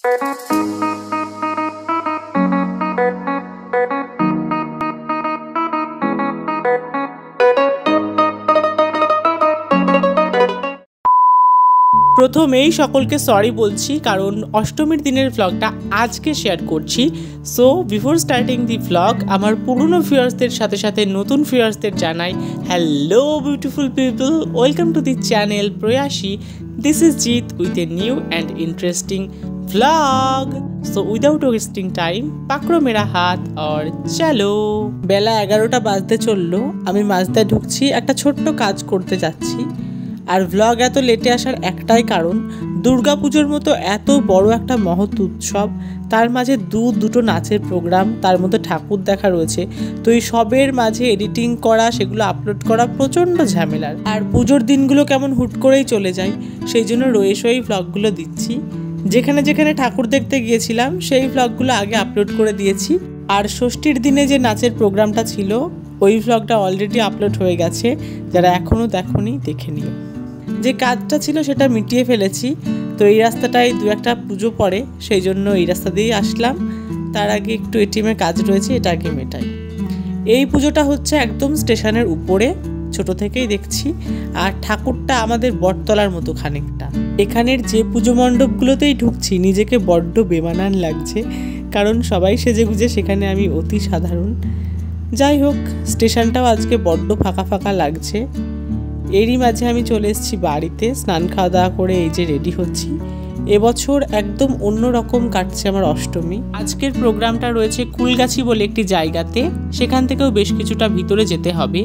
প্রথমেই সকলকে সরি বলছি কারণ অষ্টমীর দিনের ব্লগটা আজকে শেয়ার করছি। So before starting the blog আমার পুরনো ভিউয়ার্সদের সাথে সাথে নতুন ভিউয়ার্সদের জানাই hello beautiful people, welcome to the channel Prayasi. This is Jit with a new and interesting blog. So without wasting time পাকড়ো মেরা হাত আর চলো। বেলা 11টা বাজতে চললো, আমি মাঝদায় ঢুকছি, একটা ছোট্ট কাজ করতে যাচ্ছি। আর ব্লগ এত লেটে আসার একটাই কারণ, দুর্গাপুজোর মতো এত বড় একটা মহৎ উৎসব, তার মাঝে দুটো নাচের প্রোগ্রাম, তার মধ্যে ঠাকুর দেখা রয়েছে। তো এই সবের মাঝে এডিটিং করা, সেগুলো আপলোড করা প্রচণ্ড ঝামেলার। আর পুজোর দিনগুলো কেমন হুট করেই চলে যায়, সেই জন্য রয়েই ব্লগগুলো দিচ্ছি। যেখানে যেখানে ঠাকুর দেখতে গিয়েছিলাম সেই ব্লগগুলো আগে আপলোড করে দিয়েছি। আর ষষ্ঠীর দিনে যে নাচের প্রোগ্রামটা ছিল ওই ব্লগটা অলরেডি আপলোড হয়ে গেছে, যারা এখনও দেখোনি দেখে নিও। যে কাজটা ছিল সেটা মিটিয়ে ফেলেছি। তো এই রাস্তাটায় দু একটা পুজো পড়ে, সেই জন্য এই রাস্তা দিয়েই আসলাম। তার আগে একটু এটিএমের কাজ রয়েছে, এটা আগে মেটাই। এই পুজোটা হচ্ছে একদম স্টেশনের উপরে, ছোট থেকেই দেখছি। আর ঠাকুরটা আমাদের বটতলার মতো খানিকটা। এখানের যে পুজো মণ্ডপগুলোতেই ঢুকছি নিজেকে বড্ড বেমানান লাগছে, কারণ সবাই সেজেগুজে, সেখানে আমি অতি সাধারণ। যাই হোক, স্টেশনটাও আজকে বড্ড ফাঁকা ফাঁকা লাগছে। এরই মাঝে আমি চলে এসেছি বাড়িতে, স্নান খাওয়া দাওয়া করে এই যে রেডি হচ্ছি। এবছর একদম অন্য রকম কাটছে আমার অষ্টমী। আজকের প্রোগ্রামটা রয়েছে কুলগাছি বলে একটি জায়গাতে, সেখান থেকেও বেশ কিছুটা ভিতরে যেতে হবে।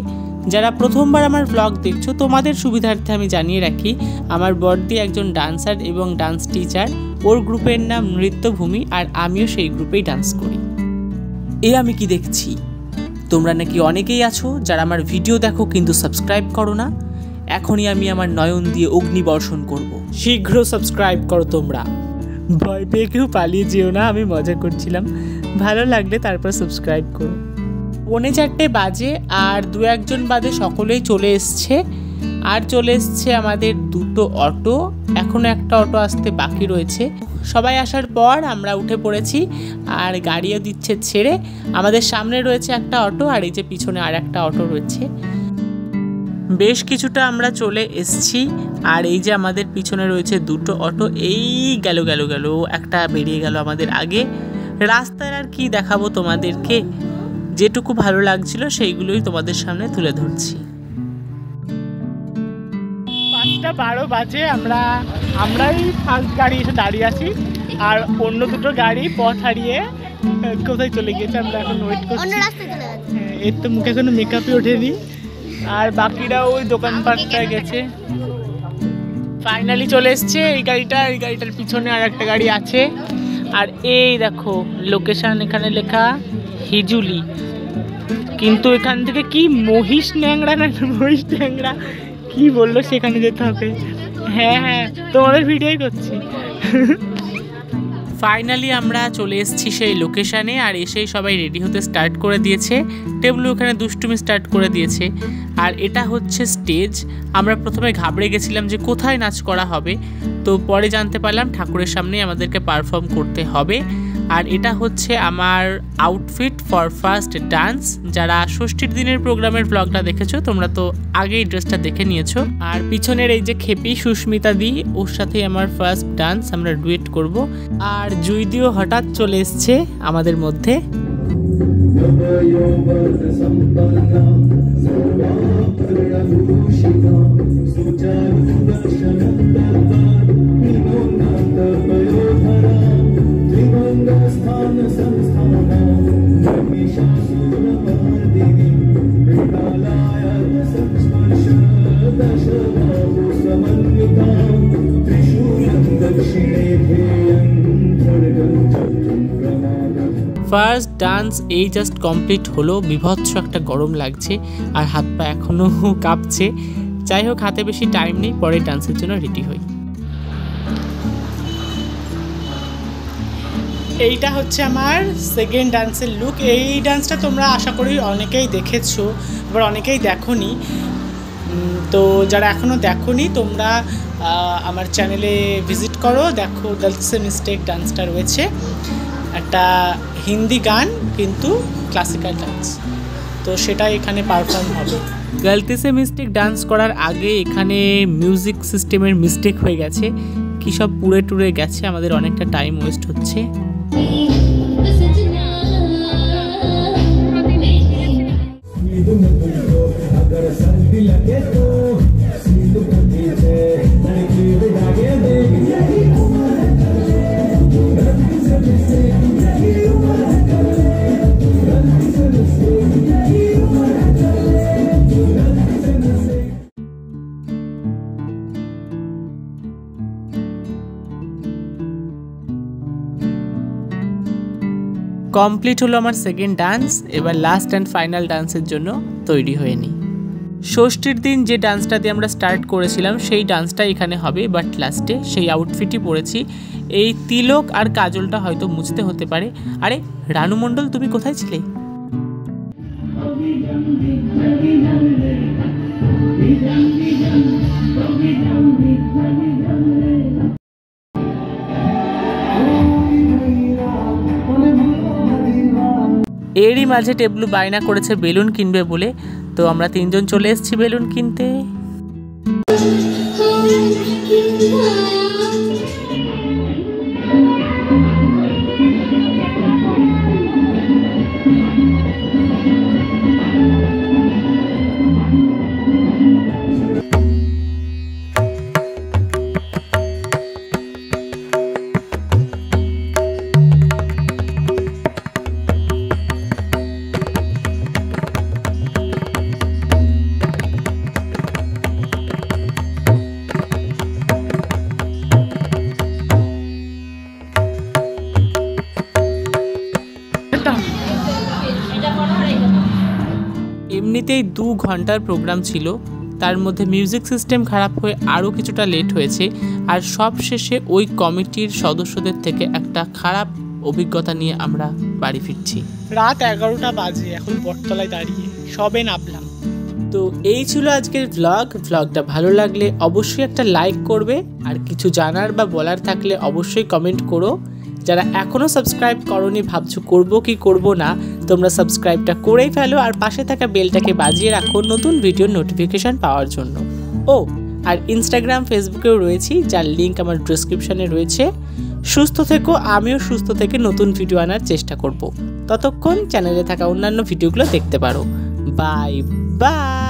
যারা প্রথমবার আমার ব্লগ দেখছো তোমাদের সুবিধার্থে আমি জানিয়ে রাখি, আমার বড়দি একজন ডান্সার এবং ডান্স টিচার। ওর গ্রুপের নাম নৃত্যভূমি, আর আমিও সেই গ্রুপেই ডান্স করি। আমি কি দেখছি, তোমরা নাকি অনেকেই আছো যারা আমার ভিডিও দেখো কিন্তু সাবস্ক্রাইব করো না। এখনই আমি আমার নয়ন দিয়ে অগ্নিবর্ষণ করব, শীঘ্র সাবস্ক্রাইব করো তোমরা। ভয় পেয়ে কেউ পালিয়ে যেও না, আমি মজা করছিলাম। ভালো লাগলে তারপর সাবস্ক্রাইব করো। 4:45 বাজে, আর দু একজন বাদে সকলেই চলে এসছে। আর চলে এসছে আমাদের দুটো অটো, এখনও একটা অটো আসতে বাকি রয়েছে। সবাই আসার পর আমরা উঠে পড়েছি, আর গাড়িও দিচ্ছে ছেড়ে। আমাদের সামনে রয়েছে একটা অটো, আর এই যে পিছনে আর একটা অটো রয়েছে। বেশ কিছুটা আমরা চলে এসছি, আর এই যে আমাদের পিছনে রয়েছে দুটো অটো। এই গেল একটা বেরিয়ে গেল আমাদের আগে। রাস্তার আর কি দেখাবো তোমাদেরকে, যেটুকু ভালো লাগছিল সেইগুলোই তোমাদের সামনে তুলে ধরছি। 5:12 বাজে, আমরাই ফার্স্ট গাড়ি এসে দাঁড়িয়ে আছি, আর অন্য দুটো গাড়ি পথ হারিয়ে কোথায় চলে গিয়েছে। আমরা এখন ওয়েট করছি। এর তো মুখে কোনো মেকআপই ওঠেনি, আর বাকিরা ওই দোকানপাটটায় গেছে। ফাইনালি চলে এসছে এই গাড়িটার পিছনে আর একটা গাড়ি আছে। আর এই দেখো লোকেশন এখানে লেখা হিজুলি, কিন্তু এখান থেকে কি মহিষ ন্যাংরা কি বললো সেখানে যেতে হবে। হ্যাঁ তোমাদের ভিডিওই করছি। ফাইনালি আমরা চলে এসেছি সেই লোকেশানে, আর এসেই সবাই রেডি হতে স্টার্ট করে দিয়েছে। টেবলু ওখানে দুষ্টুমি স্টার্ট করে দিয়েছে। আর এটা হচ্ছে স্টেজ। আমরা প্রথমে ঘাবড়ে গেছিলাম যে কোথায় নাচ করা হবে, তো পরে জানতে পারলাম ঠাকুরের সামনেই আমাদেরকে পারফর্ম করতে হবে। আর এটা হচ্ছে আমার আউটফিট ফর ফার্স্ট ডান্স। যারা ষষ্ঠীর দিনের প্রোগ্রামের ব্লগটা দেখেছো তোমরা তো আগেই ড্রেসটা দেখে নিয়েছো। আর পিছনের এই যে খেপি সুস্মিতা দি, ওর সাথেই আমার ফার্স্ট ডান্স, আমরা ডুয়েট করব। আর জুইদিও হঠাৎ চলে এসছে আমাদের মধ্যে। ফার্স্ট ডান্স এই জাস্ট কমপ্লিট হলো। বিভৎস একটা গরম লাগছে, আর হাত পা এখনো কাঁপছে। যাই হোক, হাতে বেশি টাইম নেই, পরে ডান্সের জন্য রেডি হই। এইটা হচ্ছে আমার সেকেন্ড ডান্সের লুক। এই ডান্সটা তোমরা আশা করি অনেকেই দেখেছো, আবার অনেকেই দেখোনি। তো যারা এখনও দেখোনি তোমরা আমার চ্যানেলে ভিজিট করো, দেখো গলতি সে মিস্টেক ডান্সটা রয়েছে, একটা হিন্দি গান কিন্তু ক্লাসিক্যাল ডান্স, তো সেটা এখানে পারফর্ম হবে। গলতি সে মিস্টেক ডান্স করার আগে এখানে মিউজিক সিস্টেমের মিস্টেক হয়ে গেছে, কী সব পুড়ে টুড়ে গেছে, আমাদের অনেকটা টাইম ওয়েস্ট হচ্ছে। কমপ্লিট হলো আমার সেকেন্ড ডান্স, এবার লাস্ট অ্যান্ড ফাইনাল ডান্সের জন্য তৈরি হয়ে নিই। ষষ্ঠীর দিন যে ডান্সটা দিয়ে আমরা স্টার্ট করেছিলাম সেই ডান্সটা এখানে হবে, বাট লাস্টে সেই আউটফিটই পরেছি। এই তিলক আর কাজলটা হয়তো মুছতে হতে পারে। আরে রানু মণ্ডল, তুমি কোথায় ছিলে? এরই মাঝে টেবলু বায়না করেছে বেলুন কিনবে বলে, তো আমরা তিনজন চলে এসেছি বেলুন কিনতে। এমনিতেই 2 ঘন্টার প্রোগ্রাম ছিল, তার মধ্যে মিউজিক সিস্টেম খারাপ হয়ে আরও কিছুটা লেট হয়েছে, আর সব শেষে ওই কমিটির সদস্যদের থেকে একটা খারাপ অভিজ্ঞতা নিয়ে আমরা বাড়ি ফিরছি। রাত 11টা বাজে, এখন বটতলায় দাঁড়িয়ে সবে নামলাম। তো এই ছিল আজকের ভ্লগটা ভালো লাগলে অবশ্যই একটা লাইক করবে, আর কিছু জানার বা বলার থাকলে অবশ্যই কমেন্ট করো। যারা এখনও সাবস্ক্রাইব করোনি, ভাবছো করবো কি করবো না, তোমরা সাবস্ক্রাইবটা করেই ফেলো, আর পাশে থাকা বেলটাকে বাজিয়ে রাখো নতুন ভিডিওর নোটিফিকেশান পাওয়ার জন্য। ও আর ইনস্টাগ্রাম ফেসবুকেও রয়েছি, যার লিঙ্ক আমার ডেসক্রিপশানে রয়েছে। সুস্থ থেকো, আমিও সুস্থ থেকে নতুন ভিডিও আনার চেষ্টা করব। ততক্ষণ চ্যানেলে থাকা অন্যান্য ভিডিওগুলো দেখতে পারো। Bye bye.